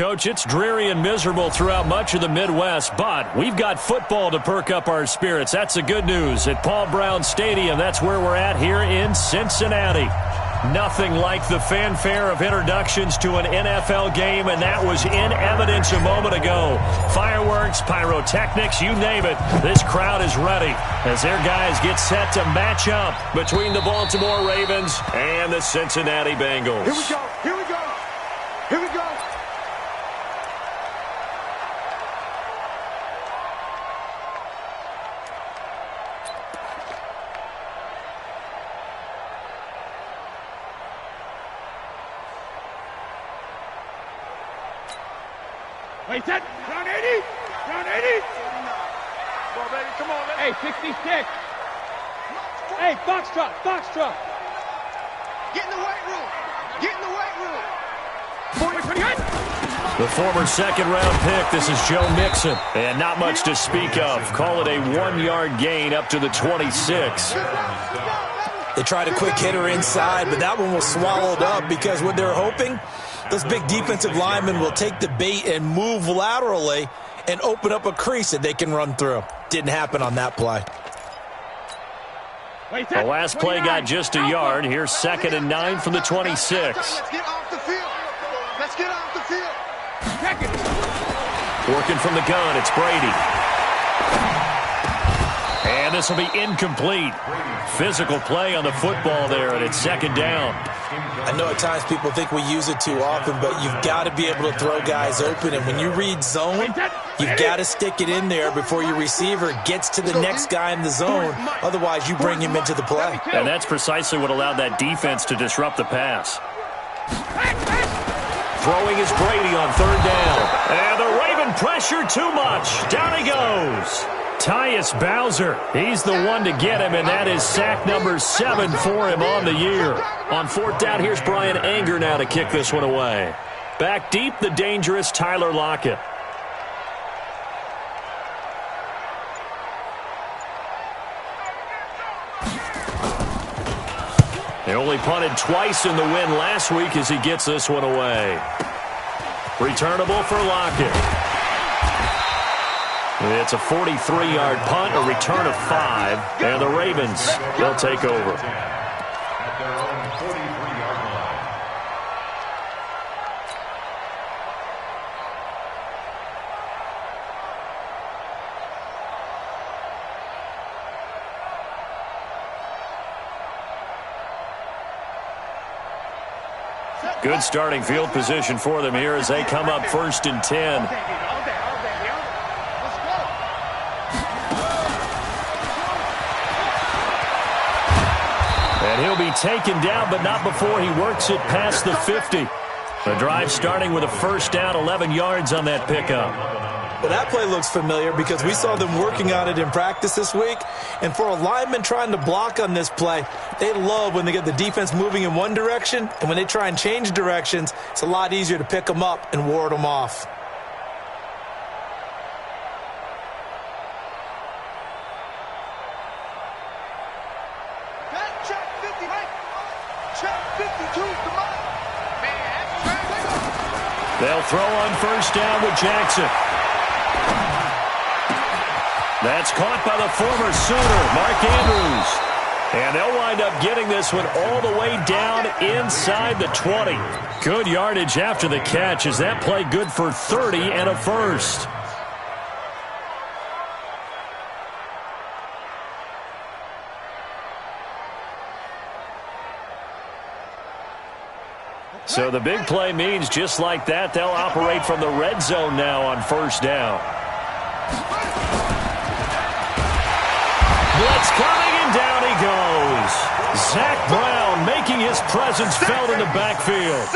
Coach. It's dreary and miserable throughout much of the Midwest, but we've got football to perk up our spirits. That's the good news. At Paul Brown Stadium, that's where we're at here in Cincinnati. Nothing like the fanfare of introductions to an NFL game, and that was in evidence a moment ago. Fireworks, pyrotechnics, you name it. This crowd is ready as their guys get set to match up between the Baltimore Ravens and the Cincinnati Bengals. Here we go. Here we go. Here we go. Wait, set. Round 80. Round 80. Come on, baby. Come on, baby. Hey, 66. Hey, Foxtrot. Foxtrot. Get in the weight room. Get in the weight room. 40-28. The former second-round pick, this is Joe Mixon. And not much to speak of. Call it a 1-yard gain up to the 26. They tried a quick hitter inside, but that one was swallowed up because what they're hoping, those big defensive linemen will take the bait and move laterally and open up a crease that they can run through. Didn't happen on that play. The last play got just a yard. Here's 2nd and 9 from the 26. Let's get off the field. Let's get off the field. Working from the gun, it's Brady. And this will be incomplete. Physical play on the football there, and it's 2nd down. I know at times people think we use it too often, but you've got to be able to throw guys open. And when you read zone, you've got to stick it in there before your receiver gets to the next guy in the zone. Otherwise, you bring him into the play. And that's precisely what allowed that defense to disrupt the pass. Throwing is Brady on 3rd down. And the Raven pressure too much. Down he goes. Tyus Bowser, he's the one to get him, and that is sack number 7 for him on the year. On 4th down, here's Brian Anger now to kick this one away. Back deep, the dangerous Tyler Lockett. They only punted twice in the win last week as he gets this one away. Returnable for Lockett. It's a 43-yard punt, a return of 5, and the Ravens, they'll take over. Good starting field position for them here as they come up 1st and 10. And he'll be taken down, but not before he works it past the 50. The drive starting with a 1st down, 11 yards on that pickup. Well, that play looks familiar because we saw them working on it in practice this week. And for a lineman trying to block on this play, they love when they get the defense moving in one direction. And when they try and change directions, it's a lot easier to pick them up and ward them off. They'll throw on 1st down with Jackson. That's caught by the former Sooner, Mark Andrews. And they'll wind up getting this one all the way down inside the 20. Good yardage after the catch as that play good for 30 and a 1st. So the big play means just like that, they'll operate from the red zone now on 1st down. Blitz coming, and down he goes. Zach Brown making his presence felt in the backfield.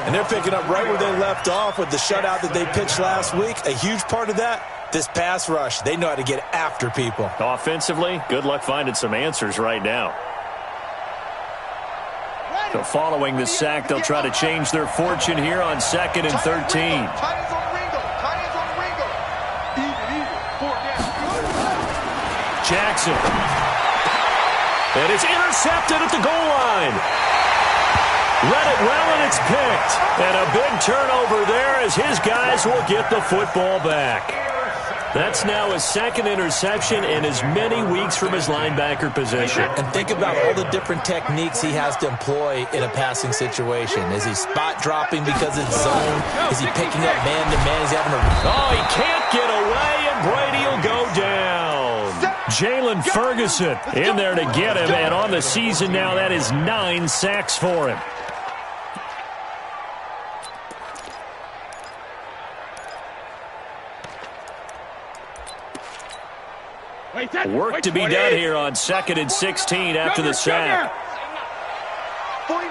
And they're picking up right where they left off with the shutout that they pitched last week. A huge part of that, this pass rush. They know how to get after people. Offensively, good luck finding some answers right now. So following the sack, they'll try to change their fortune here on 2nd and 13. Jackson. And it's intercepted at the goal line. Read it well, and it's picked. And a big turnover there as his guys will get the football back. That's now his second interception in as many weeks from his linebacker position. And think about all the different techniques he has to employ in a passing situation. Is he spot dropping because it's zone? Is he picking up man-to-man? Is he having a... Oh, he can't get away, and Brady will go down. Jalen Ferguson in there to get him, and on the season now, that is 9 sacks for him. Work to be done here on 2nd and 16 after the sack. 49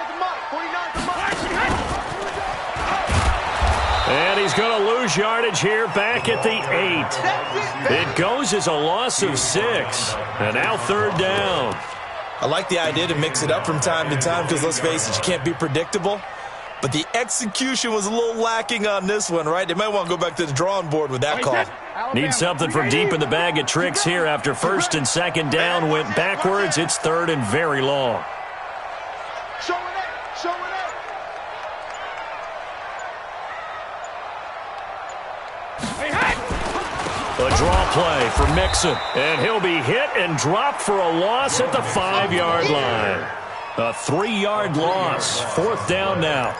the mark. And he's going to lose yardage here back at the 8. It goes as a loss of 6. And now 3rd down. I like the idea to mix it up from time to time because, let's face it, you can't be predictable. But the execution was a little lacking on this one, right? They might want to go back to the drawing board with that call. Need something from deep in the bag of tricks here after 1st and 2nd down went backwards. It's 3rd and very long. Show it. A draw play for Mixon. And he'll be hit and dropped for a loss at the 5-yard line. A 3-yard loss. 4th down now.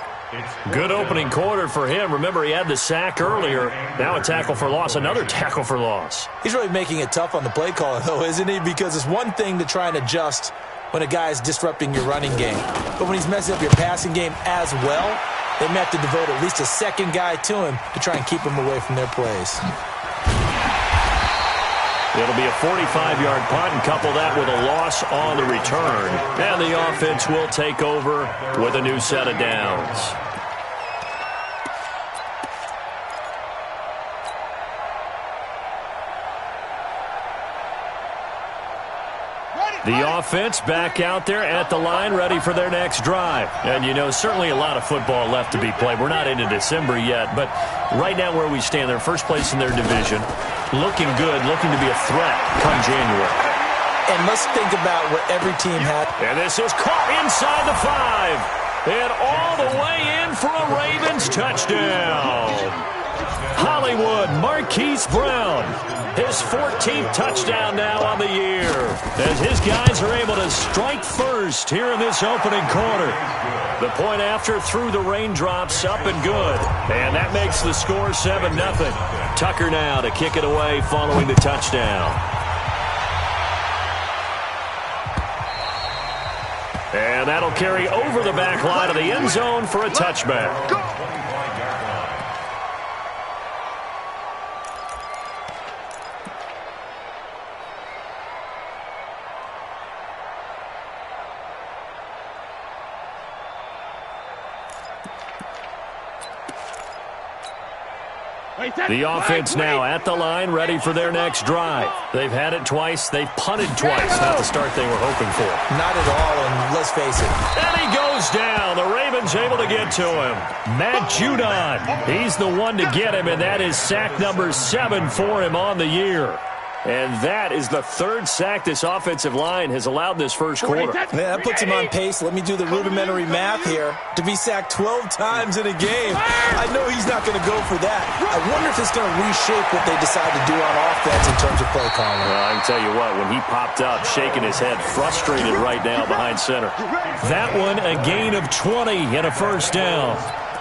Good opening quarter for him. Remember, he had the sack earlier. Now a tackle for loss, another tackle for loss. He's really making it tough on the play caller, though, isn't he? Because it's one thing to try and adjust when a guy is disrupting your running game. But when he's messing up your passing game as well, they may have to devote at least a second guy to him to try and keep him away from their plays. It'll be a 45-yard punt, and couple that with a loss on the return. And the offense will take over with a new set of downs. The offense back out there at the line, ready for their next drive. And, you know, certainly a lot of football left to be played. We're not into December yet, but right now where we stand, they're first place in their division. Looking good, looking to be a threat come January. And let's think about what every team had. And this is caught inside the 5. And all the way in for a Ravens touchdown. Hollywood Marquise Brown. His 14th touchdown now on the year, as his guys are able to strike first here in this opening quarter. The point after through the raindrops, up and good. And that makes the score 7-0. Tucker now to kick it away following the touchdown. And that'll carry over the back line of the end zone for a touchback. The offense now at the line, ready for their next drive. They've had it twice. They've punted twice. Not the start they were hoping for. Not at all, and let's face it. And he goes down. The Ravens able to get to him. Matt Judon, he's the one to get him, and that is sack number 7 for him on the year. And that is the 3rd sack this offensive line has allowed this first quarter. Yeah, that puts him on pace. Let me do the rudimentary math here. To be sacked 12 times in a game, I know he's not going to go for that. I wonder if it's going to reshape what they decide to do on offense in terms of play calling. Well, I can tell you what, when he popped up, shaking his head, frustrated right now behind center. That one, a gain of 20 and a first down.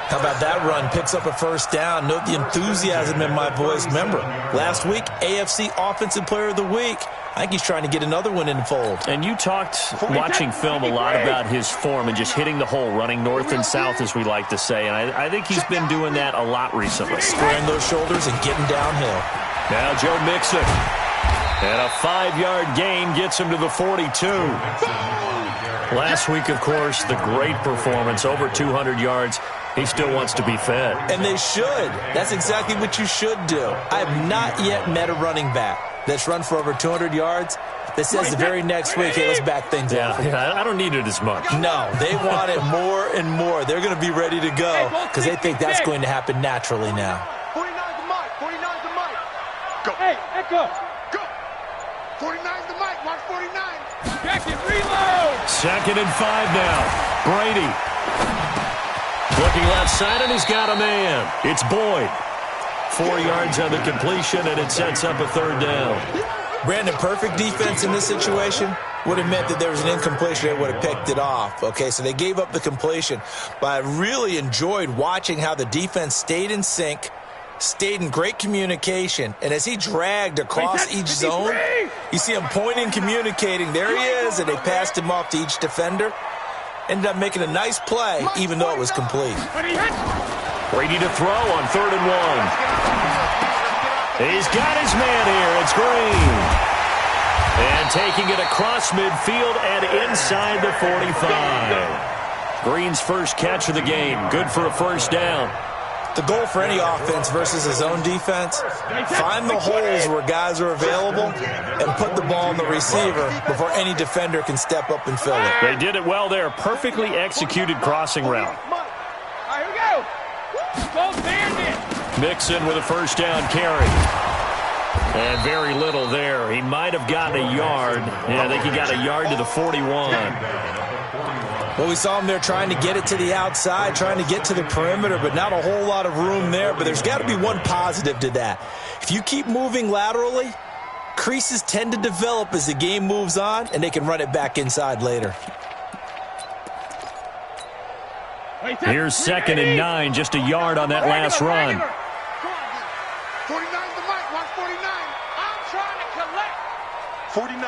How about that run? Picks up a first down. Note the enthusiasm in my voice. Remember, last week, AFC Offensive Player of the Week. I think he's trying to get another one in the fold. And you talked, watching film, a lot about his form and just hitting the hole, running north and south, as we like to say. And I think he's been doing that a lot recently. Squaring those shoulders and getting downhill. Now Joe Mixon. And a 5-yard gain gets him to the 42. Last week, of course, the great performance, over 200 yards. He still wants to be fed. And they should. That's exactly what you should do. I have not yet met a running back that's run for over 200 yards that says the very next week, hey, let's back things up. Yeah, I don't need it as much. No, they want it more and more. They're going to be ready to go because they think that's going to happen naturally now. 49's the mic. 49's the mic. Go. Hey, Echo. Go. 49's the mic. Watch 49. Check it, reload. 2nd and 5 now. Brady. Looking left side, and he's got a man. It's Boyd. 4 yards on the completion, and it sets up a 3rd down. Brandon, perfect defense in this situation would have meant that there was an incompletion. They would have picked it off. Okay, so they gave up the completion. But I really enjoyed watching how the defense stayed in sync, stayed in great communication, and as he dragged across each zone, you see him pointing, communicating. There he is, and they passed him off to each defender. Ended up making a nice play, even though it was complete. Brady to throw on 3rd and 1. He's got his man here. It's Green. And taking it across midfield and inside the 45. Green's first catch of the game. Good for a 1st down. The goal for any offense versus his own defense, find the holes where guys are available and put the ball on the receiver before any defender can step up and fill it. They did it well there. Perfectly executed crossing route. All right, here we go. Go bandit. Mixon with a 1st down carry. And very little there. He might have gotten a yard. Yeah, I think he got a yard to the 41. Well, we saw him there trying to get it to the outside, trying to get to the perimeter, but not a whole lot of room there. But there's got to be one positive to that. If you keep moving laterally, creases tend to develop as the game moves on, and they can run it back inside later. Here's 2nd and 9, just a yard on that last run. 49 the mic, watch 49. I'm trying to collect. 49,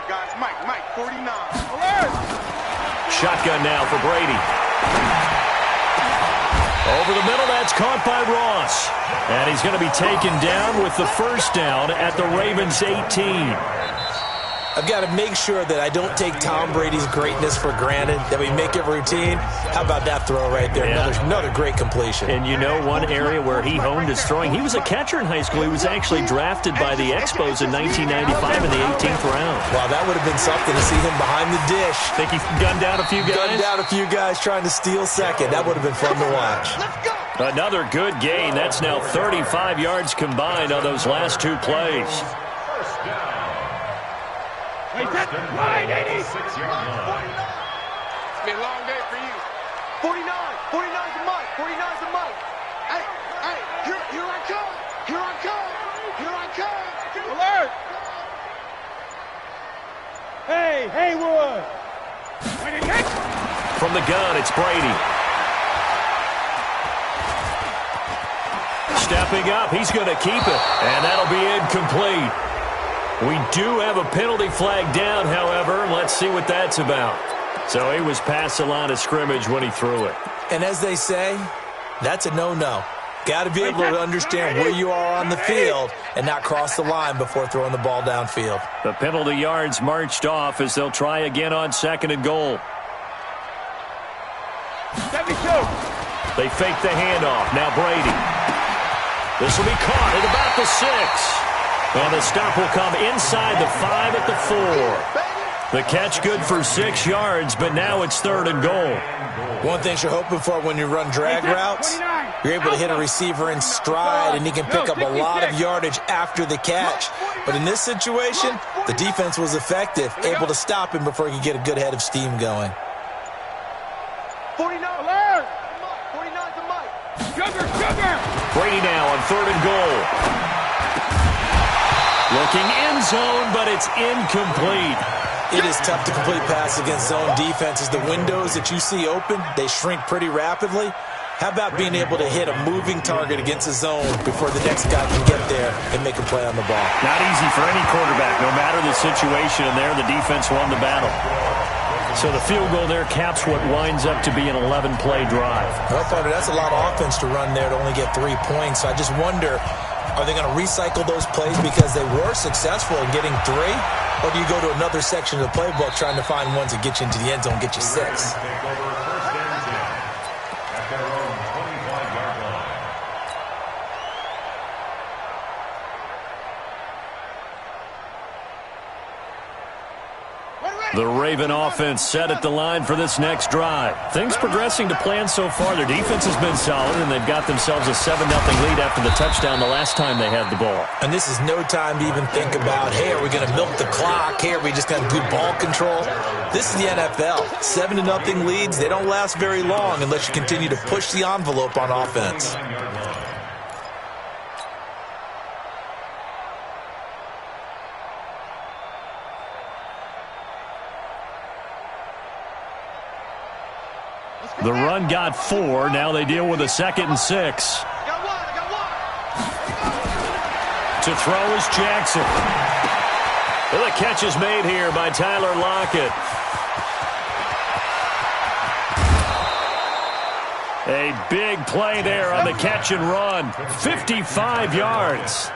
guys. Mike, 49. Alert. Shotgun now for Brady. Over the middle, that's caught by Ross. And he's going to be taken down with the 1st down at the Ravens' 18. I've got to make sure that I don't take Tom Brady's greatness for granted, that we make it routine. How about that throw right there? Yeah. Another great completion. And you know one area where he honed his throwing? He was a catcher in high school. He was actually drafted by the Expos in 1995 in the 18th round. Wow, that would have been something to see him behind the dish. Think he gunned down a few guys? Gunned down a few guys trying to steal second. That would have been fun to watch. Another good gain. That's now 35 yards combined on those last 2 plays. Wait, that's right, 80. 6 yard line. It's been a long day for you. 49's the mic. 49's the mic. Hey, here I come. Here I come. Alert. Hey, Haywood. Wait, it hit. From the gun, it's Brady. Stepping up, he's going to keep it. And that'll be incomplete. We do have a penalty flag down, however. Let's see what that's about. So he was past the line of scrimmage when he threw it. And as they say, that's a no-no. Got to be able to understand where you are on the field and not cross the line before throwing the ball downfield. The penalty yards marched off as they'll try again on 2nd and goal. 72. They fake the handoff. Now Brady. This will be caught at about the 6. And the stop will come inside the 5 at the 4. The catch good for 6 yards, but now it's 3rd and goal. One thing you're hoping for when you run drag routes, you're able to hit a receiver in stride, and he can pick up a lot of yardage after the catch. But in this situation, the defense was effective, able to stop him before he could get a good head of steam going. 49 alert. 49's the mic. Sugar. Brady now on 3rd and goal. Looking end zone, but it's incomplete. It is tough to complete pass against zone defenses. The windows that you see open, they shrink pretty rapidly. How about being able to hit a moving target against a zone before the next guy can get there and make a play on the ball? Not easy for any quarterback, no matter the situation. And there, the defense won the battle. So the field goal there caps what winds up to be an 11-play drive. Well, partner, that's a lot of offense to run there to only get 3 points. So I just wonder, are they going to recycle those plays because they were successful in getting 3? Or do you go to another section of the playbook trying to find ones that get you into the end zone, get you 6? We're ready. The Raven offense set at the line for this next drive. Things progressing to plan so far. Their defense has been solid, and they've got themselves a 7-0 lead after the touchdown the last time they had the ball. And this is no time to even think about, hey, are we going to milk the clock? Hey, are we just going to do ball control? This is the NFL. 7-0 leads, they don't last very long unless you continue to push the envelope on offense. The run got 4. Now they deal with a 2nd and 6. To throw is Jackson. Well, the catch is made here by Tyler Lockett. A big play there on the catch and run. 55 yards.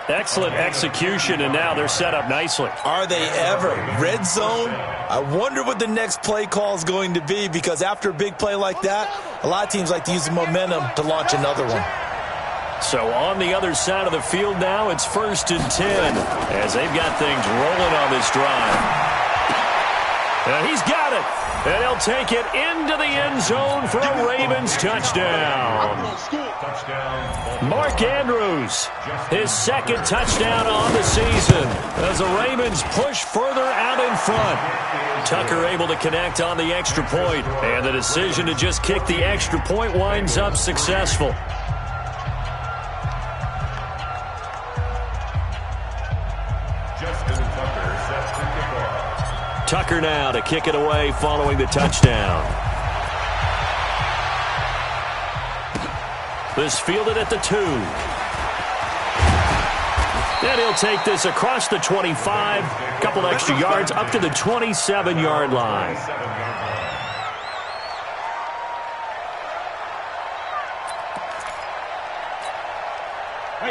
Excellent execution, and now they're set up nicely. Are they ever? Red zone? I wonder what the next play call is going to be, because after a big play like that, a lot of teams like to use the momentum to launch another one. So on the other side of the field now, it's 1st and 10 as they've got things rolling on this drive. And he's got it. And he'll take it into the end zone for a Ravens touchdown. Mark Andrews, his 2nd touchdown on the season as the Ravens push further out in front. Tucker able to connect on the extra point, and the decision to just kick the extra point winds up successful. Tucker now to kick it away following the touchdown. This fielded at the 2. And he'll take this across the 25, couple extra yards up to the 27-yard line.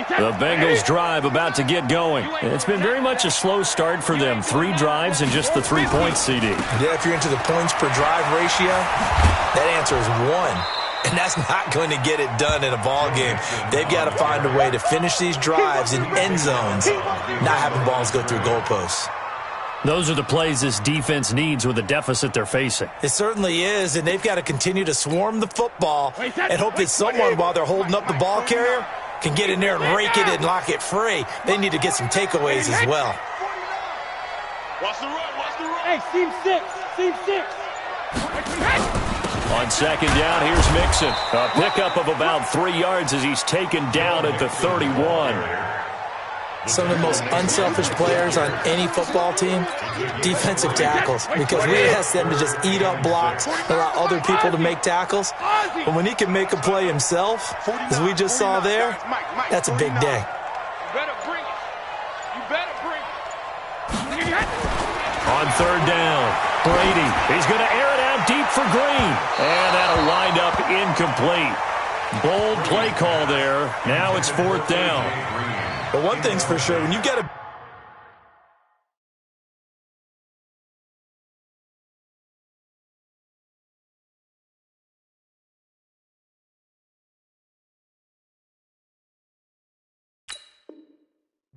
The Bengals drive about to get going. It's been very much a slow start for them. 3 drives and just the 3 points, CD. Yeah, if you're into the points per drive ratio, that answer is 1. And that's not going to get it done in a ball game. They've got to find a way to finish these drives in end zones, not having balls go through goalposts. Those are the plays this defense needs with the deficit they're facing. It certainly is, and they've got to continue to swarm the football and hope that someone, while they're holding up the ball carrier, can get in there and rake it and lock it free. They need to get some takeaways as well. Watch the run, watch the run. Hey, seam 6. On 2nd down, here's Mixon. A pickup of about 3 yards as he's taken down at the 31. Some of the most unselfish players on any football team, defensive tackles, because we ask them to just eat up blocks, allow other people to make tackles. But when he can make a play himself, as we just saw there, that's a big day. You better bring it. You better bring it. On 3rd down, Brady. He's going to air it out deep for Green. And that'll wind up incomplete. Bold play call there. Now it's 4th down. But one thing's for sure, when you get a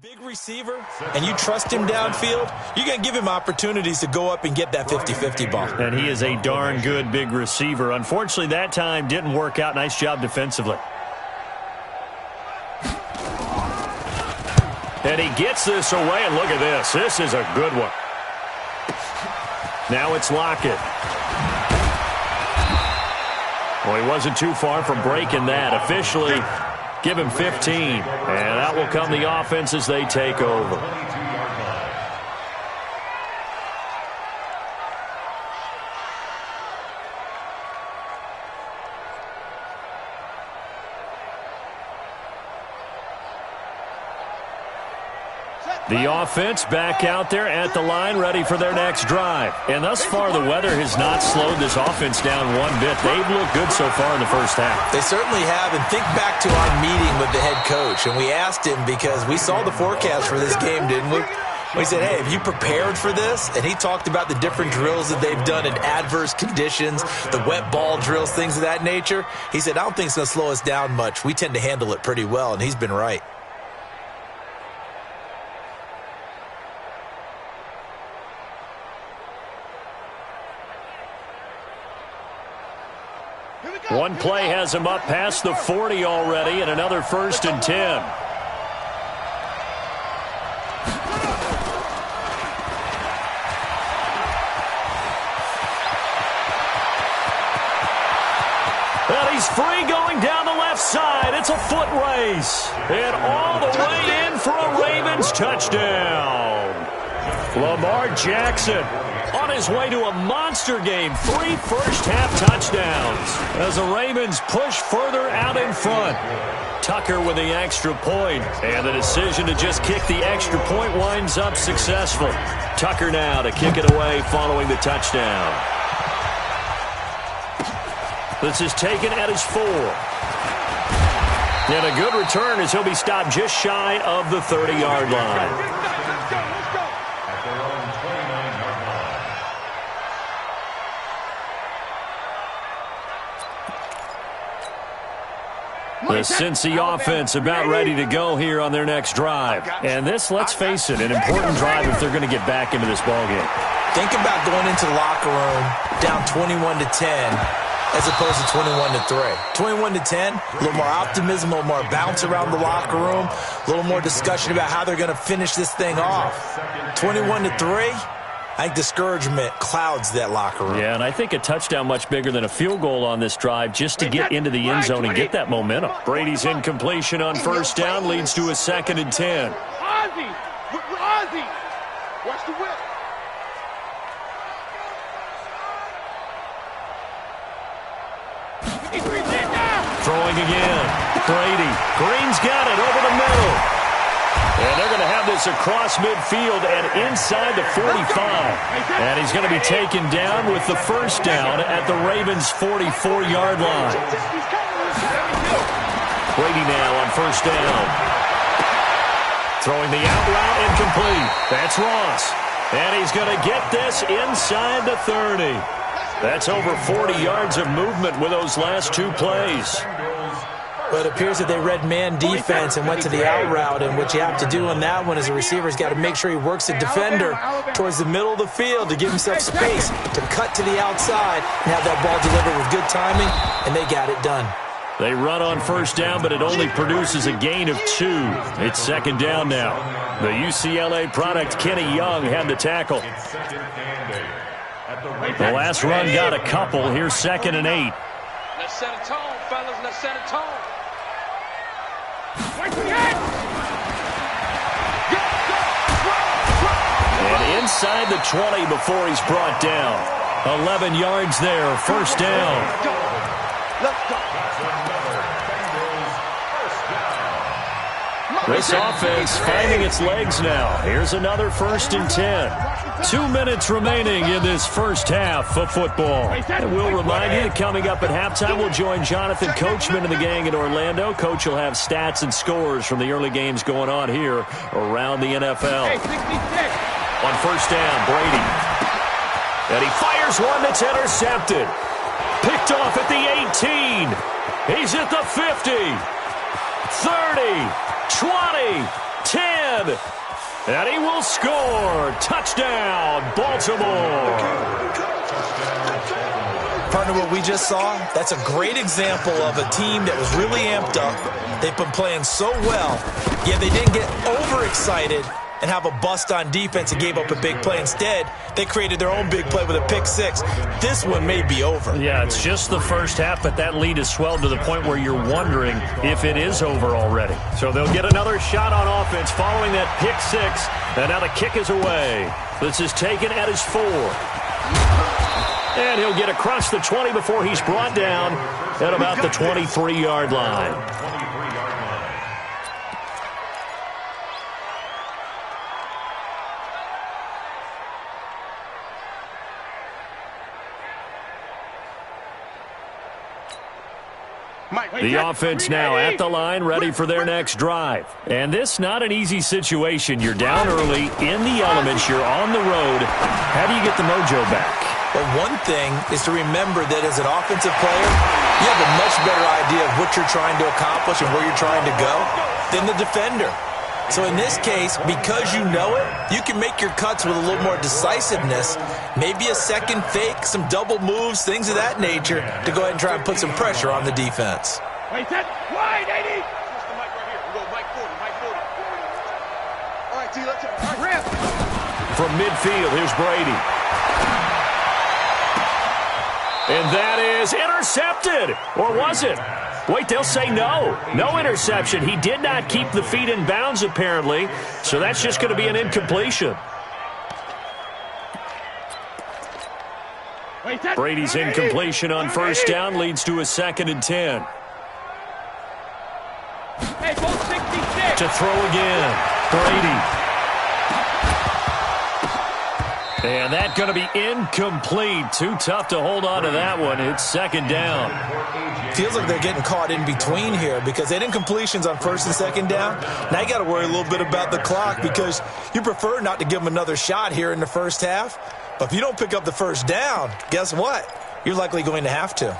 big receiver and you trust him downfield, you're going to give him opportunities to go up and get that 50-50 ball. And he is a darn good big receiver. Unfortunately, that time didn't work out. Nice job defensively. And he gets this away, and look at this. This is a good one. Now it's Lockett. Well, he wasn't too far from breaking that. Officially, give him 15. And that will come the offense as they take over. The offense back out there at the line, ready for their next drive. And thus far, the weather has not slowed this offense down one bit. They've looked good so far in the first half. They certainly have. And think back to our meeting with the head coach. And we asked him, because we saw the forecast for this game, didn't we? We said, hey, have you prepared for this? And he talked about the different drills that they've done in adverse conditions, the wet ball drills, things of that nature. He said, I don't think it's going to slow us down much. We tend to handle it pretty well, and he's been right. One play has him up past the 40 already, and another 1st and 10. And he's free going down the left side. It's a foot race. And all the way in for a Ravens touchdown. Lamar Jackson on his way to a monster game. 3 first-half touchdowns as the Ravens push further out in front. Tucker with the extra point, and the decision to just kick the extra point winds up successful. Tucker now to kick it away following the touchdown. This is taken at his 4. And a good return as he'll be stopped just shy of the 30-yard line. The Cincy offense about ready to go here on their next drive. And this, let's face it, an important drive if they're going to get back into this ballgame. Think about going into the locker room down 21-10 as opposed to 21-3. 21-10, a little more optimism, a little more bounce around the locker room, a little more discussion about how they're going to finish this thing off. 21-3. I think discouragement clouds that locker room. Yeah, and I think a touchdown much bigger than a field goal on this drive just to get into the end zone and get that momentum. Brady's incompletion on 1st down leads to a 2nd and 10. Ozzie! Watch the whip! Throwing again. Brady. Green's got it over the middle. And they're going to have this across midfield and inside the 45. And he's going to be taken down with the 1st down at the Ravens' 44-yard line. Brady now on 1st down. Throwing the out route incomplete. That's Ross. And he's going to get this inside the 30. That's over 40 yards of movement with those last 2 plays. Well, it appears that they read man defense and went to the out route, and what you have to do on that one as a receiver is got to make sure he works the defender towards the middle of the field to give himself space to cut to the outside and have that ball delivered with good timing, and they got it done. They run on 1st down, but it only produces a gain of 2. It's 2nd down now. The UCLA product, Kenny Young, had the tackle. The last run got a couple. Here's 2nd and 8. Let's set a tone, fellas. Let's set a tone. And inside the 20 before he's brought down. 11 yards there, 1st down. Let's go. This offense finding its legs now. Here's another 1st and 10. 2 minutes remaining in this first half of football. And we'll remind you that coming up at halftime, we'll join Jonathan Coachman and the gang in Orlando. Coach will have stats and scores from the early games going on here around the NFL. On 1st down, Brady. And he fires one that's intercepted. Picked off at the 18. He's at the 50. 30. 20, 10, and he will score. Touchdown, Baltimore. Partner, what we just saw, that's a great example of a team that was really amped up. They've been playing so well, yet they didn't get overexcited and have a bust on defense and gave up a big play. Instead, they created their own big play with a pick 6. This one may be over. Yeah, it's just the first half, but that lead has swelled to the point where you're wondering if it is over already. So they'll get another shot on offense following that pick 6, and now the kick is away. This is taken at his 4. And he'll get across the 20 before he's brought down at about the 23-yard line. The offense now at the line, ready for their next drive. And this not an easy situation. You're down early, in the elements, you're on the road. How do you get the mojo back? Well, one thing is to remember that as an offensive player, you have a much better idea of what you're trying to accomplish and where you're trying to go than the defender. So in this case, because you know it, you can make your cuts with a little more decisiveness, maybe a second fake, some double moves, things of that nature, to go ahead and try and put some pressure on the defense. Wait, that wide, 80. Switch the mic right here. We go Mike 40, Mike 40. All right, T, let's go. All right, ramp. From midfield, here's Brady. And that is intercepted. Or was it? Wait, they'll say no. No interception. He did not keep the feet in bounds, apparently. So that's just going to be an incompletion. Brady's incompletion on first down leads to a 2nd and 10. Hey, both 66. To throw again. Brady. And that's going to be incomplete. Too tough to hold on to that one. It's 2nd down. Feels like they're getting caught in between here because they had incompletions on 1st and 2nd down. Now you got to worry a little bit about the clock because you prefer not to give them another shot here in the first half. But if you don't pick up the first down, guess what? You're likely going to have to.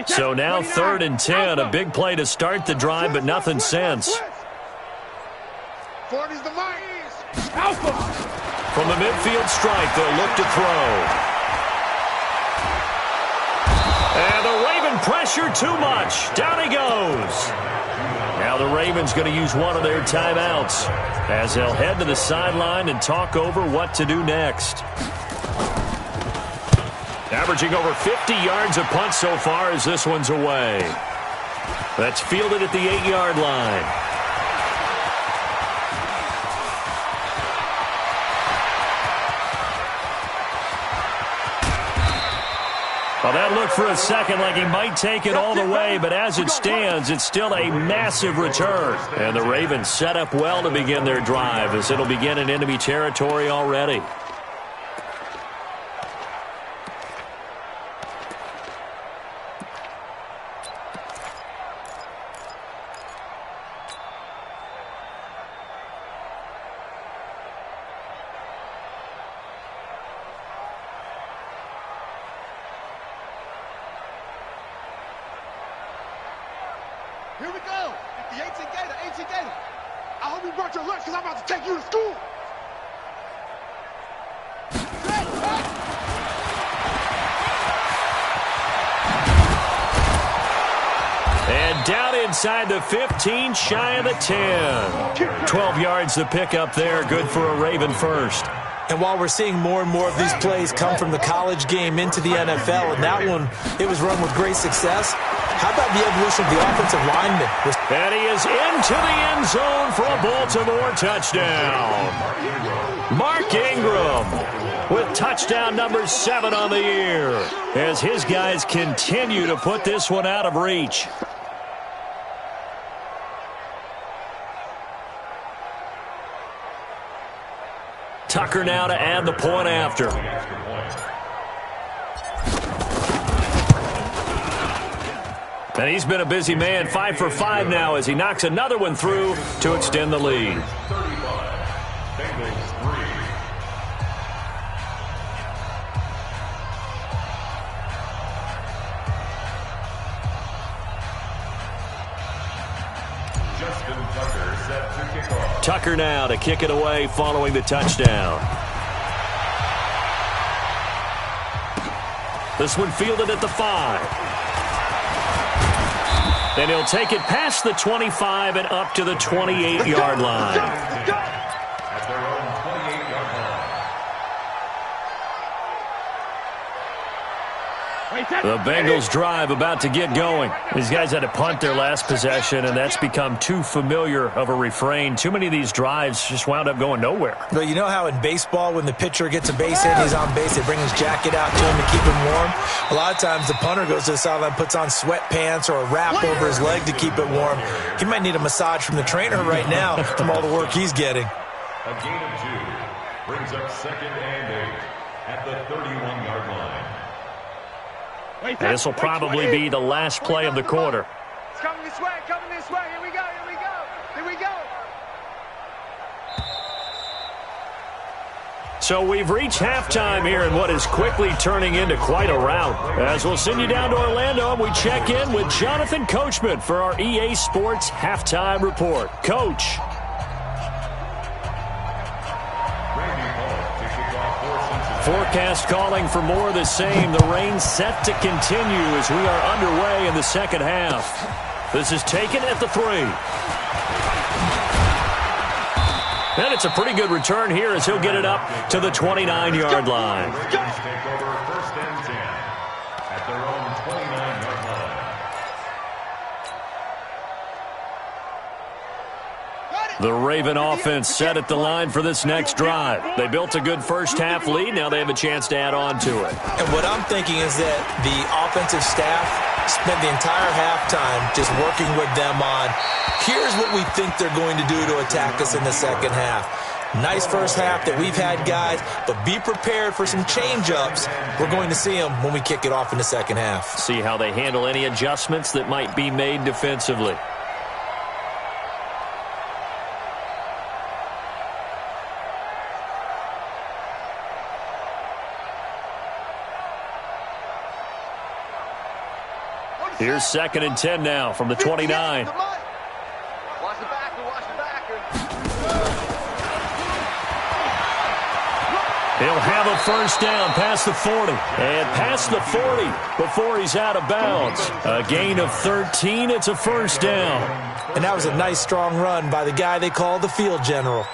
So now 3rd and 10. A big play to start the drive, but nothing since. 40's the mic. From the midfield strike, they'll look to throw. And the Raven pressure too much. Down he goes. Now the Ravens going to use one of their timeouts as they'll head to the sideline and talk over what to do next. Averaging over 50 yards a punt so far as this one's away. That's fielded at the 8-yard line. Well, that looked for a second like he might take it all the way, but as it stands, it's still a massive return. And the Ravens set up well to begin their drive as it'll begin in enemy territory already. Here we go. The 18 Gator, 18 Gator. I hope you brought your lunch because I'm about to take you to school. And down inside the 15, shy of the 10. 12 yards to pick up there. Good for a Raven first. And while we're seeing more and more of these plays come from the college game into the NFL, and that one, it was run with great success, how about the evolution of the offensive lineman? And he is into the end zone for a Baltimore touchdown. Mark Ingram with touchdown number 7 on the year as his guys continue to put this one out of reach. Tucker now to add the point after. And he's been a busy man, 5 for 5 now as he knocks another one through to extend the lead. Tucker now to kick it away following the touchdown. This one fielded at the 5. Then he'll take it past the 25 and up to the 28-yard line. The Bengals drive about to get going. These guys had to punt their last possession, and that's become too familiar of a refrain. Too many of these drives just wound up going nowhere. Well, you know how in baseball, when the pitcher gets a base hit and he's on base, they bring his jacket out to him to keep him warm? A lot of times the punter goes to the sideline, puts on sweatpants or a wrap over his leg to keep it warm. He might need a massage from the trainer right now from all the work he's getting. A gain of 2 brings up 2nd and 8 at the 31-yard line. And this will probably be the last play of the quarter. It's coming this way, coming this way. Here we go, here we go, here we go. So we've reached halftime here in what is quickly turning into quite a rout. As we'll send you down to Orlando, and we check in with Jonathan Coachman for our EA Sports Halftime Report. Coach. Forecast calling for more of the same. The rain set to continue as we are underway in the second half. This is taken at the 3. And it's a pretty good return here as he'll get it up to the 29-yard line. Take over 1st and 10 at their own 29-yard line. The Raven offense set at the line for this next drive. They built a good first-half lead. Now they have a chance to add on to it. And what I'm thinking is that the offensive staff spent the entire halftime just working with them on, here's what we think they're going to do to attack us in the second half. Nice first half that we've had, guys, but be prepared for some change-ups. We're going to see them when we kick it off in the second half. See how they handle any adjustments that might be made defensively. Here's 2nd and 10 now from the 29. Watch the backer, watch the backer. He'll have a first down past the 40. And past the 40 before he's out of bounds. A gain of 13. It's a first down. And that was a nice, strong run by the guy they call the field general.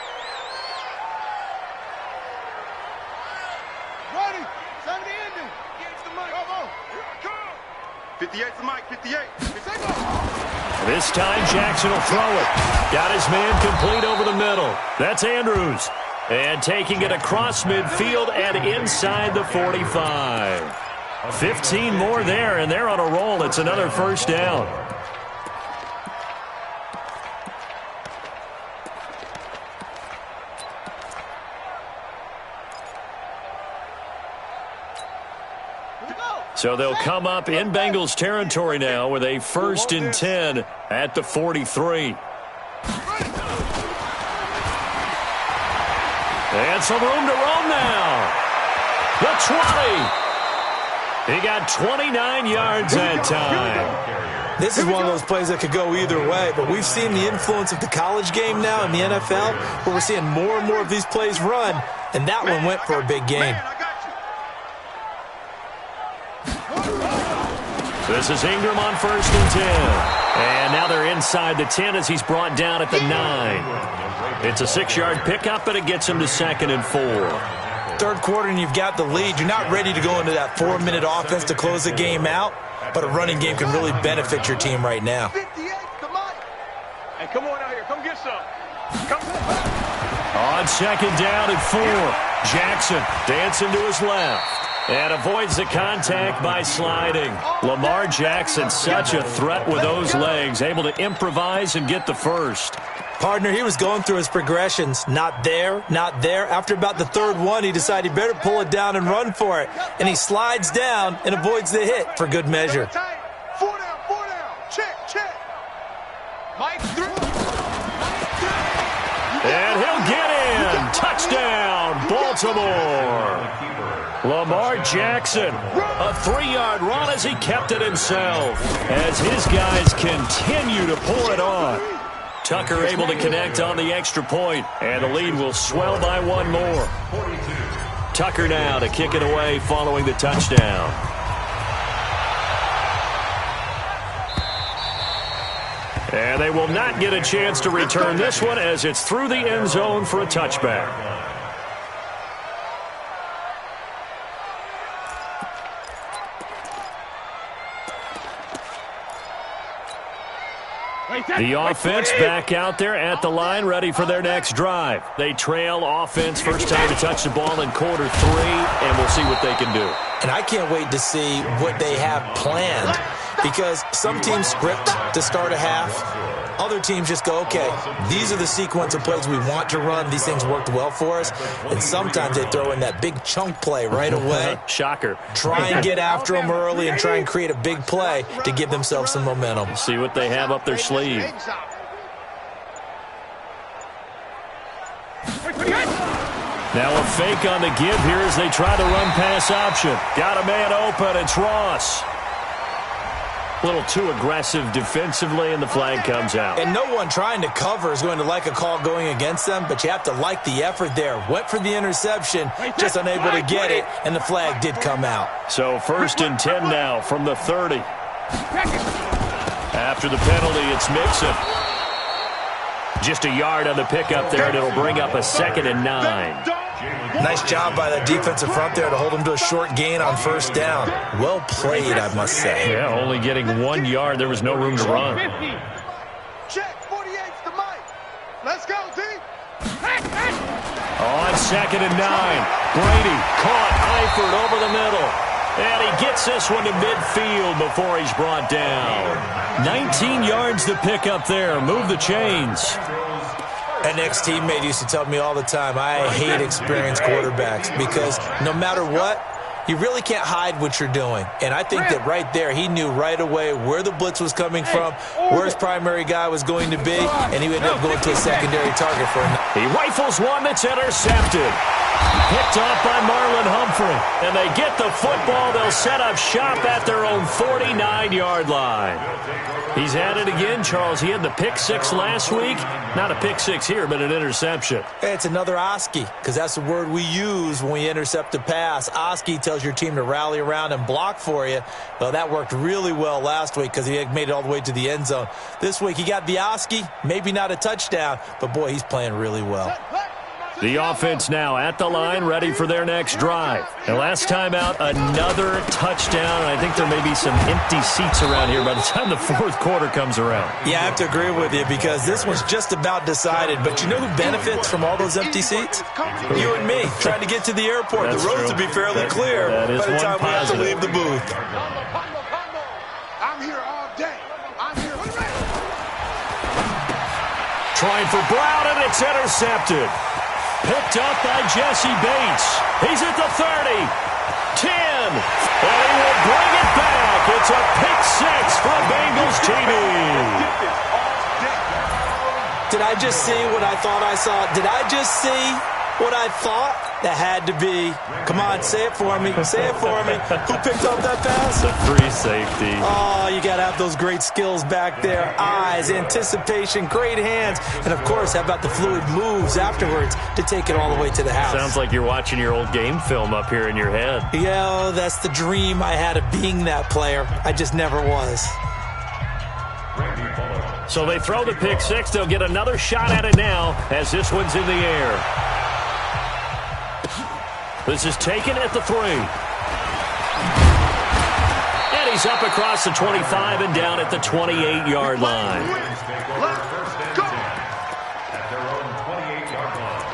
Ready. 70 ending. Get the mic. Come on. Here I come. 58 to Mike, 58. This time Jackson will throw it. Got his man complete over the middle. That's Andrews. And taking it across midfield and inside the 45. 15 more there, and they're on a roll. It's another first down. So they'll come up in Bengals territory now with a 1st and 10 at the 43. And some room to roam now. The 20. He got 29 yards that time. This is one of those plays that could go either way, but we've seen the influence of the college game now in the NFL, where we're seeing more and more of these plays run, and that one went for a big gain. This is Ingram on 1st and 10. And now they're inside the 10 as he's brought down at the 9. It's a 6-yard pickup, but it gets him to 2nd and 4. Third quarter and you've got the lead. You're not ready to go into that 4-minute offense to close the game out, but a running game can really benefit your team right now. 58 to Mike. Hey, come on out here. Come get some. Come On 2nd down and 4. Jackson dancing to his left. And avoids the contact by sliding. Lamar Jackson, such a threat with those legs, able to improvise and get the first. Partner, he was going through his progressions. Not there, not there. After about the 3rd one, he decided he better pull it down and run for it. And he slides down and avoids the hit for good measure. 4 down, 4 down. Check, check. Mike through. And he'll get in. Touchdown, Baltimore. Lamar Jackson, a 3-yard run as he kept it himself. As his guys continue to pour it on. Tucker able to connect on the extra point, and the lead will swell by 1 more. Tucker now to kick it away following the touchdown. And they will not get a chance to return this one as it's through the end zone for a touchback. The offense back out there at the line, ready for their next drive. They trail offense, first time to touch the ball in quarter 3, and we'll see what they can do. And I can't wait to see what they have planned, because some teams script to start a half. Other teams just go, okay, these are the sequence of plays we want to run. These things worked well for us. And sometimes they throw in that big chunk play right away. Shocker. Try and get after them early and try and create a big play to give themselves some momentum. See what they have up their sleeve. Now a fake on the give here as they try the run-pass option. Got a man open. It's Ross. A little too aggressive defensively, and the flag comes out. And no one trying to cover is going to like a call going against them, but you have to like the effort there. Went for the interception, just unable to get it, and the flag did come out. So 1st and 10 now from the 30. After the penalty, it's Mixon. Just a yard on the pickup there, and it'll bring up a 2nd and 9. Nice job by the defensive front there to hold him to a short gain on 1st down. Well played, I must say. Yeah, only getting 1 yard. There was no room to run. Check, 48's the mic. Let's go, D. On 2nd and 9. Brady caught Eifert over the middle. And he gets this one to midfield before he's brought down. 19 yards to pick up there. Move the chains. An ex-teammate used to tell me all the time, I hate experienced quarterbacks because no matter what, you really can't hide what you're doing. And I think that right there, he knew right away where the blitz was coming from, where his primary guy was going to be, and he ended up going to a secondary target for him. He rifles one that's intercepted. Picked off by Marlon Humphrey. And they get the football. They'll set up shop at their own 49-yard line. He's at it again, Charles. He had the pick 6 last week. Not a pick 6 here, but an interception. It's another Oski, because that's the word we use when we intercept a pass. Oski tells your team to rally around and block for you. Well, that worked really well last week because he made it all the way to the end zone. This week he got the Oski, maybe not a touchdown, but boy, he's playing really well. The offense now at the line, ready for their next drive. And last time out, another touchdown. And I think there may be some empty seats around here by the time the 4th quarter comes around. Yeah, I have to agree with you because this one's just about decided. But you know who benefits from all those empty seats? You and me, trying to get to the airport. That's the roads true. will be fairly clear that by is the time one we have to positive. leave the booth. I'm here all day. I'm here. Trying for Brown, and it's intercepted. Picked up by Jesse Bates. He's at the 30, 10, and he will bring it back. It's a pick 6 for Bengals TV. Did I just see what I thought I saw? Did I just see what I thought? That had to be. Come on, say it for me. Say it for me. Who picked up that pass? The free safety. Oh, you got to have those great skills back there. Eyes, anticipation, great hands. And, of course, how about the fluid moves afterwards to take it all the way to the house? Sounds like you're watching your old game film up here in your head. Yeah, that's the dream I had of being that player. I just never was. So they throw the pick 6. They'll get another shot at it now as this one's in the air. This is taken at the 3. And he's up across the 25 and down at the 28-yard line. Let's go. At their own 28-yard line.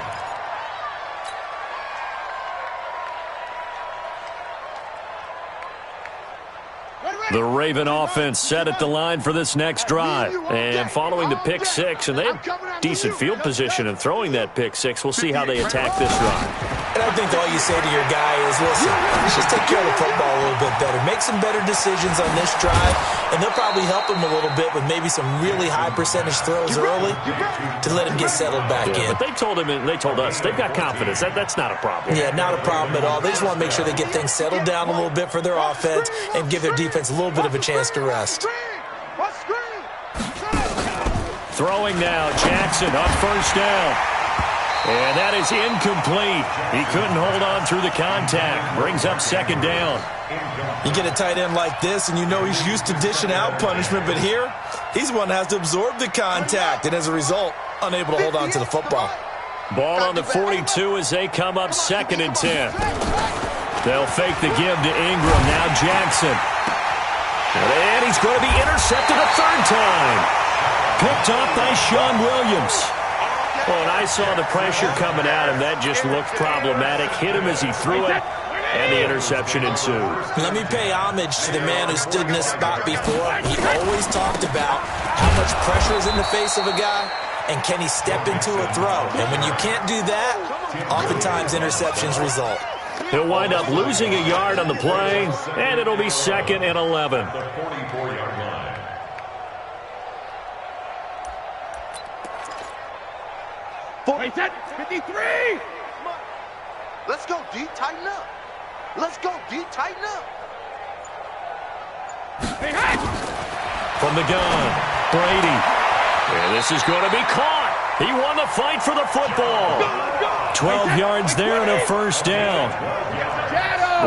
The Raven offense set at the line for this next drive. And following the pick 6, and they have decent field position in throwing that pick 6. We'll see how they attack this drive. And I think all you say to your guy is, listen, let's just take care of the football a little bit better. Make some better decisions on this drive, and they'll probably help him a little bit with maybe some really high percentage throws early to let him get settled back in. But they told him, and they told us, they've got confidence. That's not a problem. Yeah, not a problem at all. They just want to make sure they get things settled down a little bit for their offense and give their defense a little bit of a chance to rest. Throwing now, Jackson on 1st down. And that is incomplete. He couldn't hold on through the contact. Brings up 2nd down. You get a tight end like this, and you know he's used to dishing out punishment, but here, he's the one that has to absorb the contact, and as a result, unable to hold on to the football. Ball on the 42 as they come up 2nd and 10. They'll fake the give to Ingram. Now Jackson. And he's going to be intercepted a 3rd time. Picked off by Sean Williams. Well, and I saw the pressure coming at him. That just looked problematic. Hit him as he threw it, and the interception ensued. Let me pay homage to the man who stood in this spot before. He always talked about how much pressure is in the face of a guy, and can he step into a throw. And when you can't do that, oftentimes interceptions result. He'll wind up losing a yard on the play, and it'll be 2nd and 11. The 44-yard line. Wait, set, 53! Let's go, D. Tighten up. Let's go, D. Tighten up. Hey, hey! From the gun, Brady. And this is going to be caught. He won the fight for the football. 12 yards there and a first down.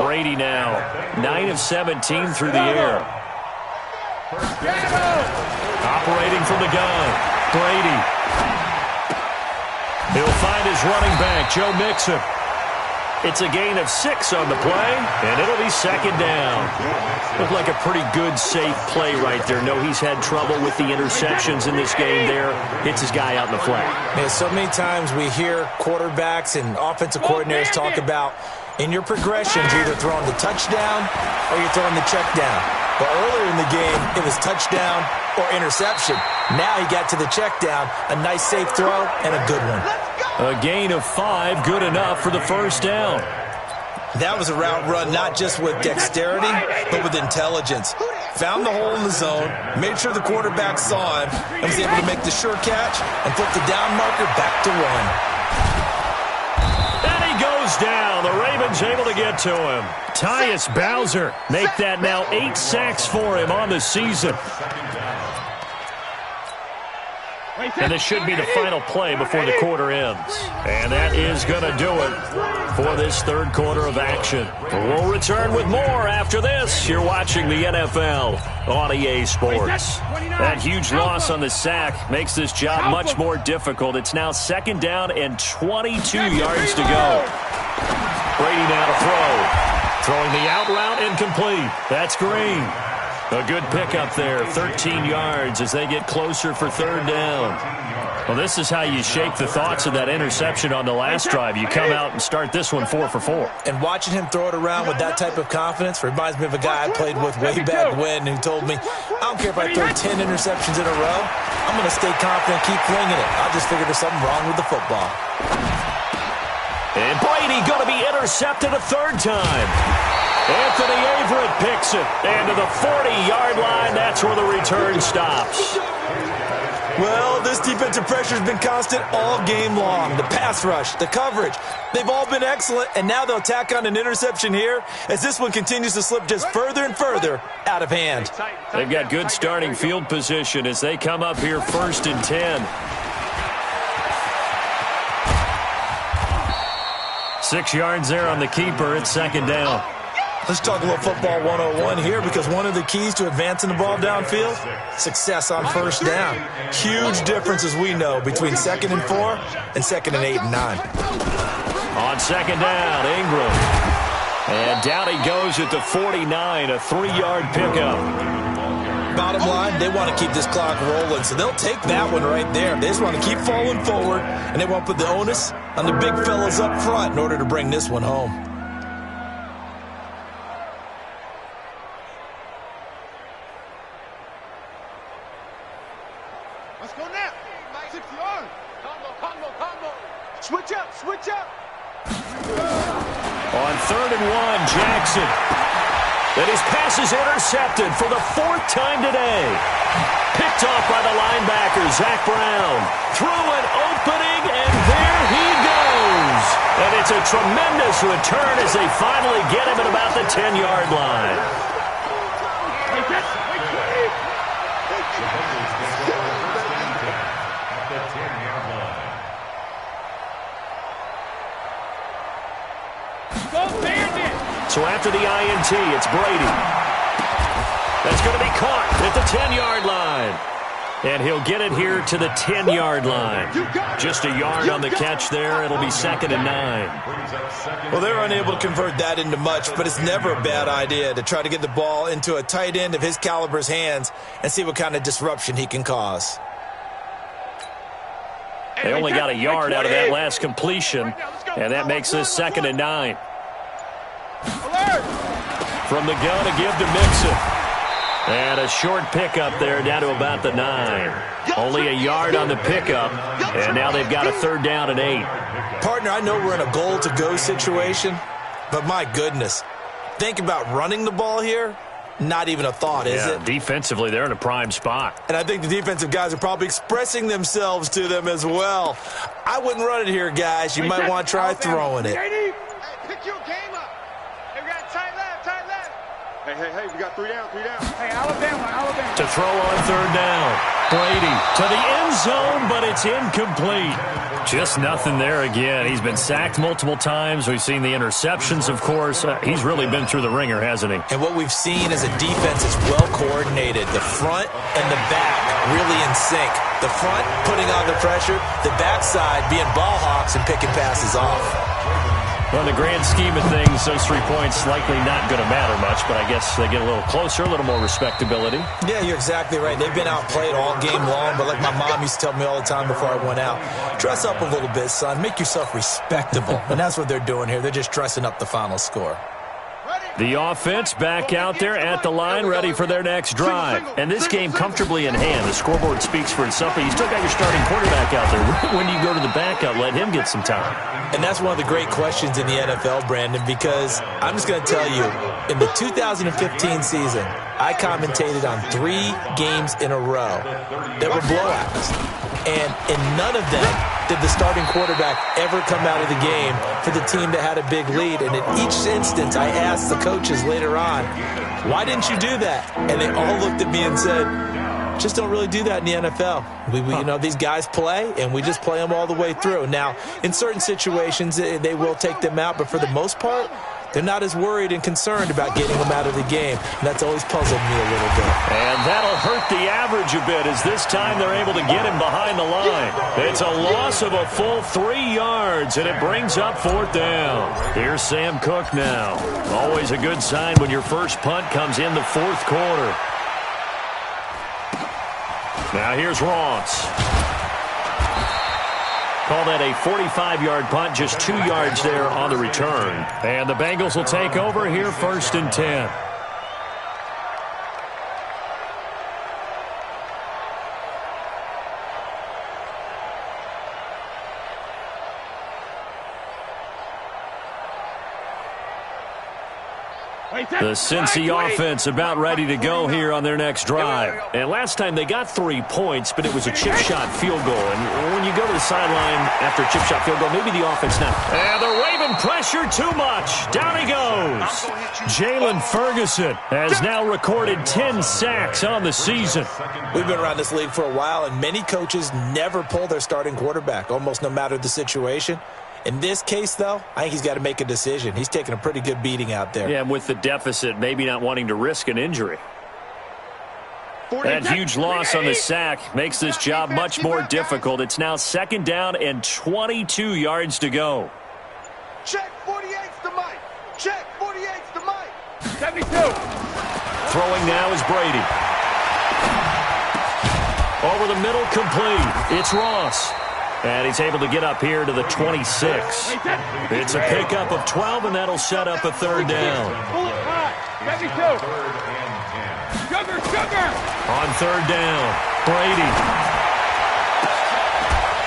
Brady now, 9 of 17 through the air. Operating from the gun, Brady. He'll find his running back, Joe Mixon. It's a gain of 6 on the play, and it'll be second down. Looked like a pretty good, safe play right there. No, he's had trouble with the interceptions in this game there. Hits his guy out in the flat. Man, so many times we hear quarterbacks and offensive coordinators talk about in your progressions, you're either throwing the touchdown or you're throwing the check down. But earlier in the game, it was touchdown or interception. Now he got to the check down, a nice safe throw, and a good one. A gain of 5, good enough for the first down. That was a route run not just with dexterity, but with intelligence. Found the hole in the zone, made sure the quarterback saw him, and was able to make the sure catch and flip the down marker back to 1. And he goes down. The Ravens able to get to him. Tyus Bowser make that now 8 sacks for him on the season. And this should be the final play before the quarter ends. And that is going to do it for this third quarter of action. We'll return with more after this. You're watching the NFL on EA Sports. That huge loss on the sack makes this job much more difficult. It's now second down and 22 yards to go. Brady now to throw. Throwing the out route incomplete. That's Green. A good pickup there, 13 yards as they get closer for third down. Well, this is how you shape the thoughts of that interception on the last drive. You come out and start this one 4 for 4. And watching him throw it around with that type of confidence reminds me of a guy I played with way back when who told me, I don't care if I throw 10 interceptions in a row, I'm going to stay confident, keep flinging it. I'll just figure there's something wrong with the football. And Brady going to be intercepted a third time. Anthony Averett picks it. And to the 40-yard line, that's where the return stops. Well, this defensive pressure has been constant all game long. The pass rush, the coverage, they've all been excellent, and now they'll tack on an interception here as this one continues to slip just further and further out of hand. They've got good starting field position as they come up here 1st and 10. 6 yards there on the keeper. It's second down. Let's talk a little football 101 here because one of the keys to advancing the ball downfield, success on first down. Huge difference, as we know, between 2nd and 4 and 2nd and 8 and 9. On second down, Ingram. And down he goes at the 49, a 3-yard pickup. Bottom line, they want to keep this clock rolling, so they'll take that one right there. They just want to keep falling forward, and they won't put the onus on the big fellas up front in order to bring this one home. Let's go now. 6 yards. Combo. Switch up. On 3rd and 1, Jackson. And his pass is intercepted for the 4th time today. Picked off by the linebacker, Zach Brown. Through an opening, and there he goes. And it's a tremendous return as they finally get him at about the 10-yard line. So after the INT, it's Brady. That's going to be caught at the 10-yard line. And he'll get it here to the 10-yard line. Just a yard on the catch there. It'll be 2nd and 9. Well, they're unable to convert that into much, but it's never a bad idea to try to get the ball into a tight end of his caliber's hands and see what kind of disruption he can cause. They only got a yard out of that last completion, and that makes this 2nd and 9. From the gun to give to Mixon. And a short pickup there down to about the 9. Only a yard on the pickup, and now they've got a 3rd down and 8. Partner, I know we're in a goal-to-go situation, but my goodness, think about running the ball here. Not even a thought, is it? Defensively, they're in a prime spot. And I think the defensive guys are probably expressing themselves to them as well. I wouldn't run it here, guys. You might want to try throwing it. Hey, we got 3 down, 3 down. Hey, Alabama. To throw on third down. Brady to the end zone, but it's incomplete. Just nothing there again. He's been sacked multiple times. We've seen the interceptions, of course. He's really been through the ringer, hasn't he? And what we've seen as a defense is well coordinated. The front and the back really in sync. The front putting on the pressure, the backside being ball hawks and picking passes off. Well, in the grand scheme of things, those 3 points likely not going to matter much, but I guess they get a little closer, a little more respectability. Yeah, you're exactly right. They've been outplayed all game long, but like my mom used to tell me all the time before I went out, dress up a little bit, son. Make yourself respectable. And that's what they're doing here. They're just dressing up the final score. The offense back out there at the line, ready for their next drive. And this game comfortably in hand. The scoreboard speaks for itself, but you still got your starting quarterback out there. When do you go to the backup? Let him get some time. And that's one of the great questions in the NFL, Brandon, because I'm just going to tell you, in the 2015 season, I commentated on 3 games in a row that were blowouts. And in none of them did the starting quarterback ever come out of the game for the team that had a big lead. And in each instance, I asked the coaches later on, why didn't you do that? And they all looked at me and said, just don't really do that in the NFL. You know, these guys play, and we just play them all the way through. Now, in certain situations, they will take them out, but for the most part, they're not as worried and concerned about getting them out of the game. And that's always puzzled me a little bit. And that'll hurt the average a bit as this time they're able to get him behind the line. It's a loss of a full 3 yards, and it brings up 4th down. Here's Sam Cook now. Always a good sign when your first punt comes in the 4th quarter. Now here's Ross. Call that a 45-yard punt, just 2 yards there on the return. And the Bengals will take over here, 1st and 10. The Cincy offense about ready to go here on their next drive. And last time they got 3 points, but it was a chip shot field goal. And when you go to the sideline after a chip shot field goal, maybe the offense now. And they're waving pressure too much. Down he goes. Jalen Ferguson has now recorded 10 sacks on the season. We've been around this league for a while, and many coaches never pull their starting quarterback, almost no matter the situation. In this case, though, I think he's got to make a decision. He's taking a pretty good beating out there. Yeah, and with the deficit, maybe not wanting to risk an injury. That huge loss on the sack makes this job much more difficult. It's now 2nd down and 22 yards to go. Check 48's to Mike. Check 48's to Mike. 72. Throwing now is Brady. Over the middle, complete. It's Ross. And he's able to get up here to the 26. It's a pickup of 12, and that'll set up a 3rd down. Pull it high. 72. Sugar. On 3rd down, Brady.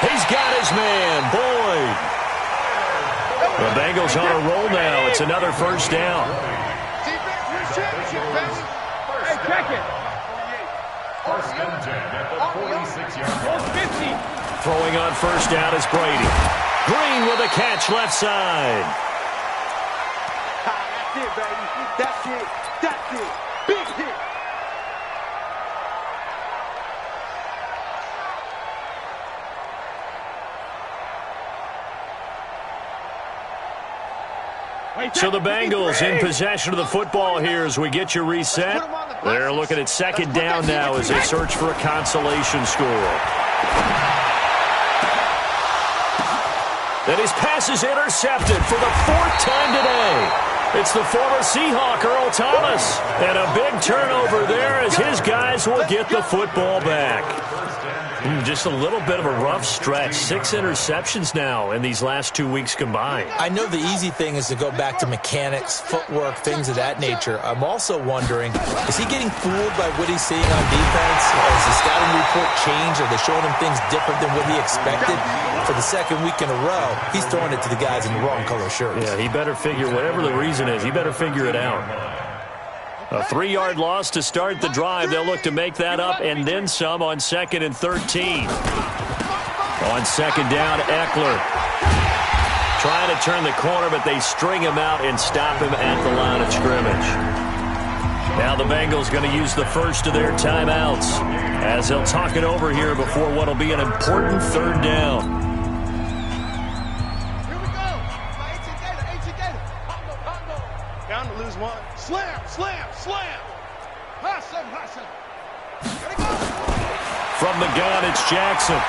He's got his man, Boyd. The Bengals on a roll now. It's another 1st down. Defense wins championship, baby. Hey, check it. 1st and 10 at the 46-yard line. 50. Throwing on 1st down is Brady. Green with a catch left side. That's it, baby. That's it. That's it. Big hit. So the Bengals in possession of the football here as we get you reset. They're looking at 2nd down now as they search for a consolation score. And his pass is intercepted for the 4th time today. It's the former Seahawk, Earl Thomas. And a big turnover there as his guys will get the football back. Just a little bit of a rough stretch. 6 interceptions now in these last 2 weeks combined. I know the easy thing is to go back to mechanics, footwork, things of that nature. I'm also wondering, is he getting fooled by what he's seeing on defense? Has the scouting report changed? Are they showing him things different than what he expected? For the 2nd week in a row, he's throwing it to the guys in the wrong color shirts. Yeah, he better figure, whatever the reason is, he better figure it out. A 3-yard loss to start the drive. They'll look to make that up and then some on 2nd and 13. On 2nd down, Eckler. Trying to turn the corner, but they string him out and stop him at the line of scrimmage. Now the Bengals going to use the first of their timeouts as they'll talk it over here before what will be an important third down. Here we go. 18 Gator. Combo. Down to lose one. Slam. Hustle. Ready, go. From the gun, it's Jackson.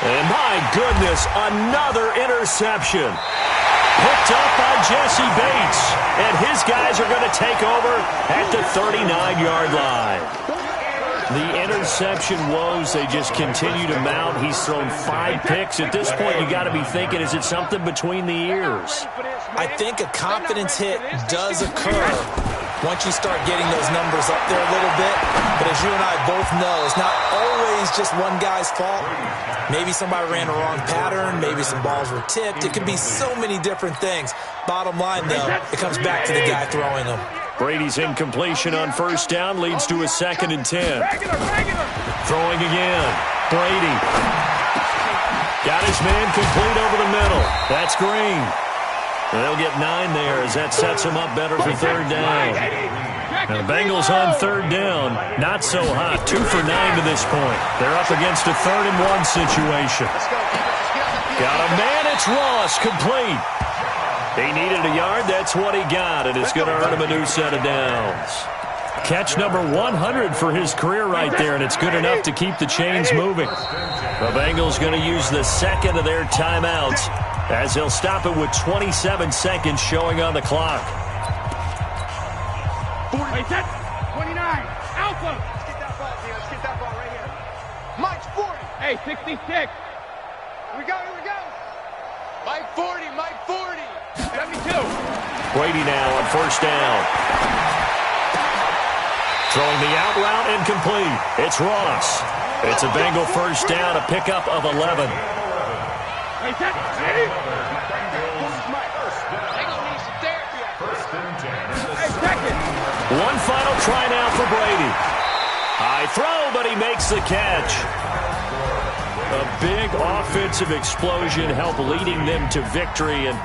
And my goodness, another interception. Picked up by Jesse Bates. And his guys are going to take over at the 39-yard line. The interception woes, they just continue to mount. He's thrown 5 picks. At this point, you got to be thinking, is it something between the ears? I think a confidence hit does occur once you start getting those numbers up there a little bit. But as you and I both know, it's not always just one guy's fault. Maybe somebody ran a wrong pattern. Maybe some balls were tipped. It could be so many different things. Bottom line, though, it comes back to the guy throwing them. Brady's incompletion on first down leads to a 2nd and 10. Throwing again. Brady. Got his man complete over the middle. That's Green. They'll get 9 there as that sets him up better for third down. Now the Bengals on third down, not so hot. 2 for 9 to this point. They're up against a 3rd and 1 situation. Got a man, it's Ross, complete. He needed a yard, that's what he got, and it's going to earn him a new set of downs. Catch number 100 for his career right there, and it's good enough to keep the chains moving. The Bengals going to use the second of their timeouts as they'll stop it with 27 seconds showing on the clock. 40, 29, Alpha. Let's get that ball, Let's get that ball right here. Mike's 40. Hey, 66. Here we go. Mike 40. 72. Brady now on first down. Throwing the out route incomplete. It's Ross. It's a Bengal first down, a pickup of 11. Hey, set. Ready? One final try now for Brady. High throw, but he makes the catch. A big offensive explosion helped leading them to victory. And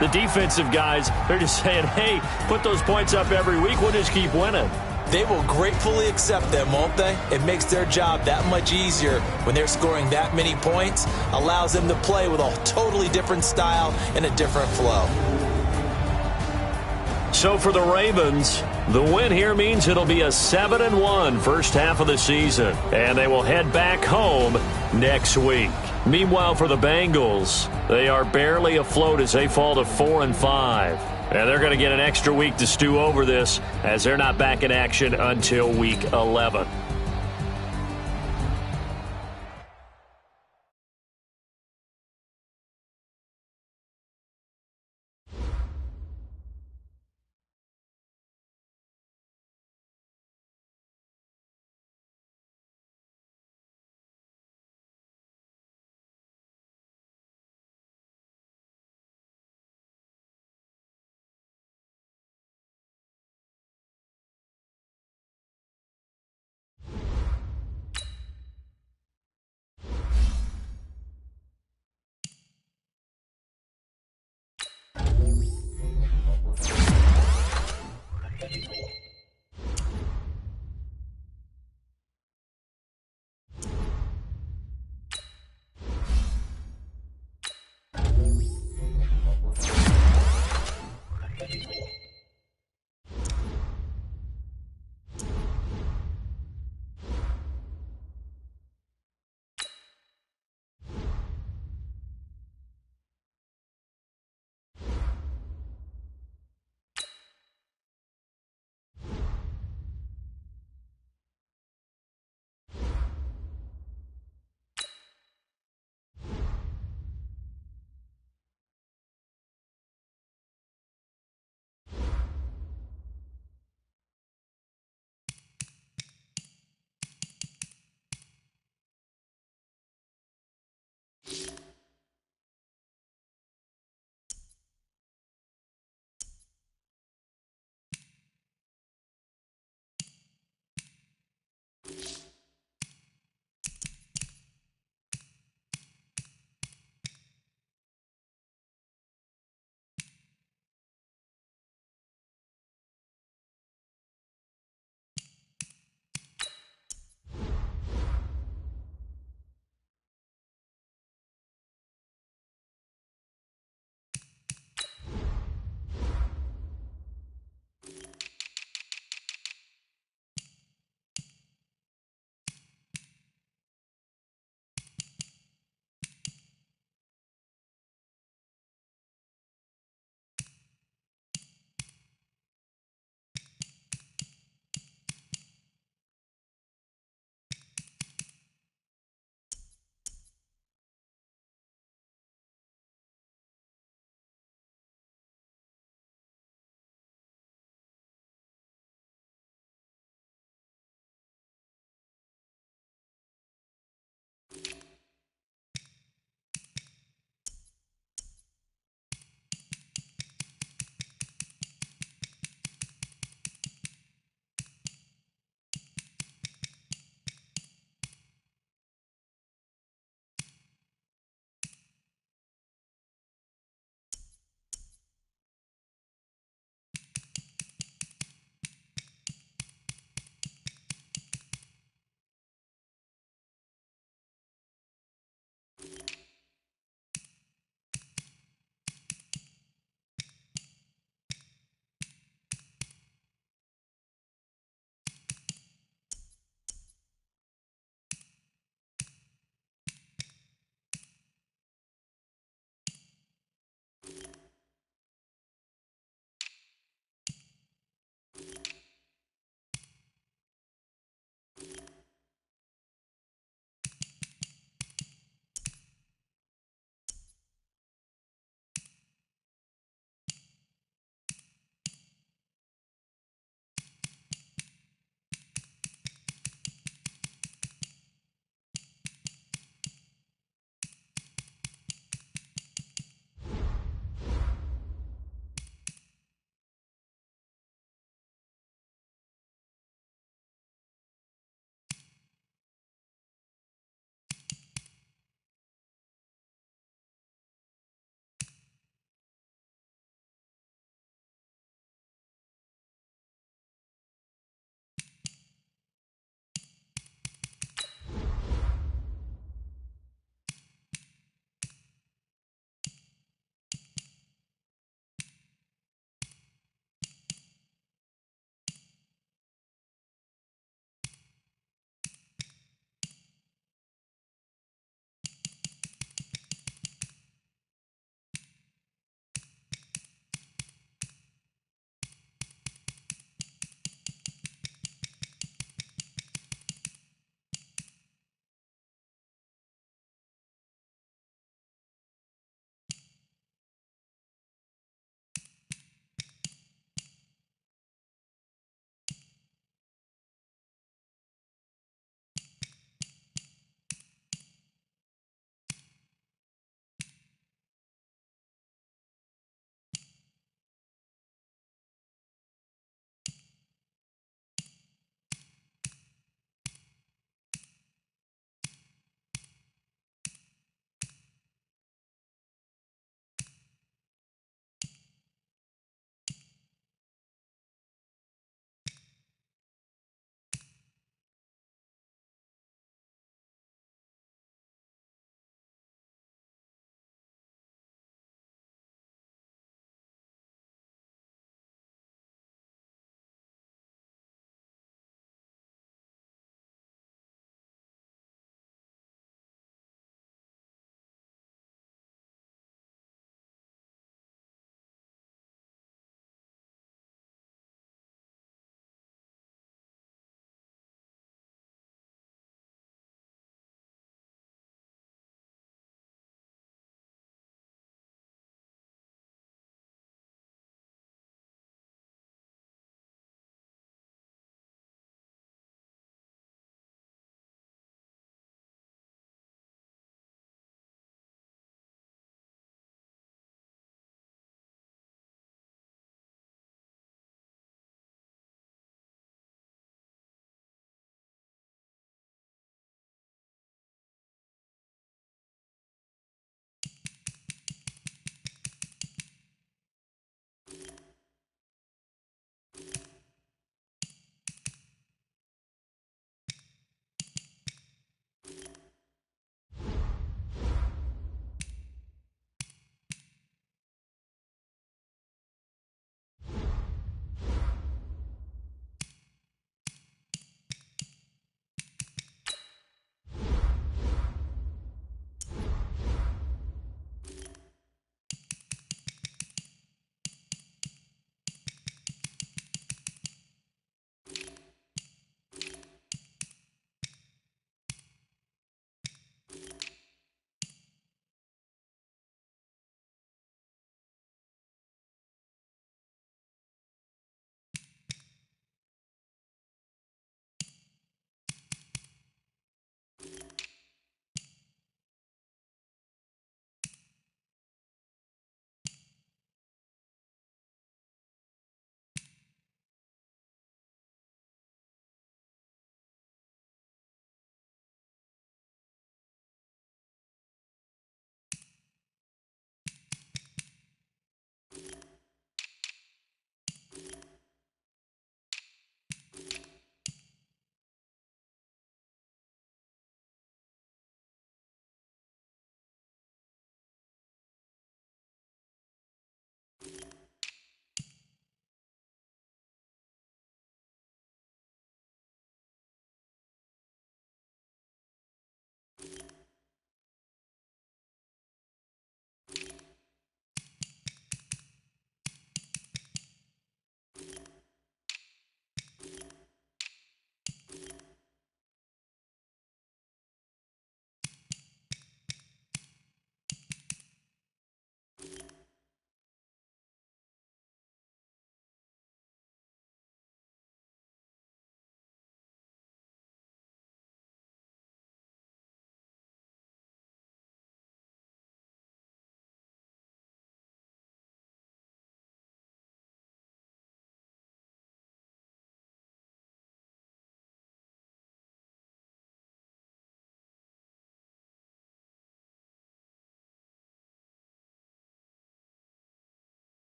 the defensive guys, they're just saying, hey, put those points up every week. We'll just keep winning. They will gratefully accept them, won't they? It makes their job that much easier when they're scoring that many points. Allows them to play with a totally different style and a different flow. So for the Ravens, the win here means it'll be a 7-1 first half of the season, and they will head back home next week. Meanwhile, for the Bengals, they are barely afloat as they fall to 4-5. And they're going to get an extra week to stew over this as they're not back in action until week 11.